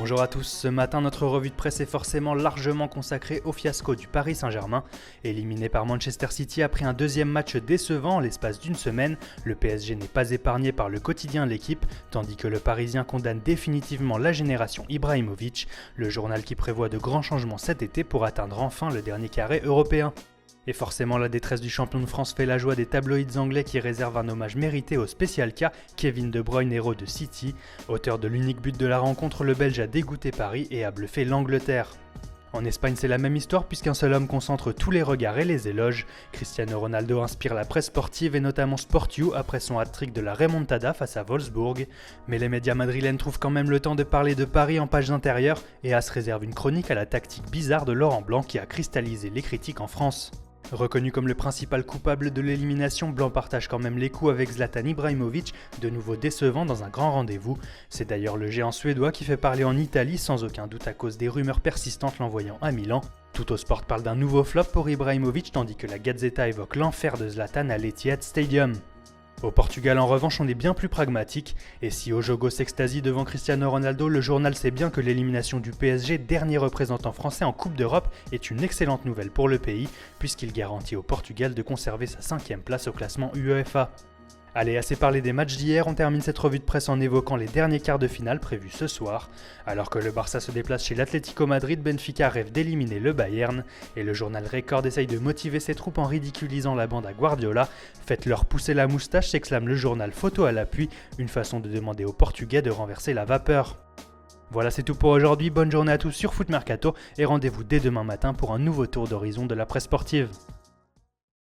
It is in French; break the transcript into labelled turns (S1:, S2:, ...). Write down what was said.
S1: Bonjour à tous, ce matin notre revue de presse est forcément largement consacrée au fiasco du Paris Saint-Germain. Éliminé par Manchester City après un deuxième match décevant en l'espace d'une semaine, le PSG n'est pas épargné par le quotidien L'Équipe, tandis que le Parisien condamne définitivement la génération Ibrahimovic, le journal qui prévoit de grands changements cet été pour atteindre enfin le dernier carré européen. Et forcément la détresse du champion de France fait la joie des tabloïds anglais qui réservent un hommage mérité au spécial cas Kevin De Bruyne, héros de City. Auteur de l'unique but de la rencontre, le Belge a dégoûté Paris et a bluffé l'Angleterre. En Espagne, c'est la même histoire puisqu'un seul homme concentre tous les regards et les éloges. Cristiano Ronaldo inspire la presse sportive et notamment SportU après son hat-trick de la remontada face à Wolfsburg. Mais les médias madrilènes trouvent quand même le temps de parler de Paris en pages intérieures et AS réserve une chronique à la tactique bizarre de Laurent Blanc qui a cristallisé les critiques en France. Reconnu comme le principal coupable de l'élimination, Blanc partage quand même les coups avec Zlatan Ibrahimovic, de nouveau décevant dans un grand rendez-vous. C'est d'ailleurs le géant suédois qui fait parler en Italie, sans aucun doute à cause des rumeurs persistantes l'envoyant à Milan. Tuttosport parle d'un nouveau flop pour Ibrahimovic, tandis que la Gazzetta évoque l'enfer de Zlatan à l'Etihad Stadium. Au Portugal, en revanche, on est bien plus pragmatique, et si Ojogo s'extasie devant Cristiano Ronaldo, le journal sait bien que l'élimination du PSG, dernier représentant français en Coupe d'Europe, est une excellente nouvelle pour le pays, puisqu'il garantit au Portugal de conserver sa 5e place au classement UEFA. Allez, assez parlé des matchs d'hier, on termine cette revue de presse en évoquant les derniers quarts de finale prévus ce soir. Alors que le Barça se déplace chez l'Atlético Madrid, Benfica rêve d'éliminer le Bayern, et le journal Record essaye de motiver ses troupes en ridiculisant la bande à Guardiola. Faites-leur pousser la moustache, s'exclame le journal photo à l'appui, une façon de demander aux Portugais de renverser la vapeur. Voilà, c'est tout pour aujourd'hui, bonne journée à tous sur Foot Mercato, et rendez-vous dès demain matin pour un nouveau tour d'horizon de la presse sportive.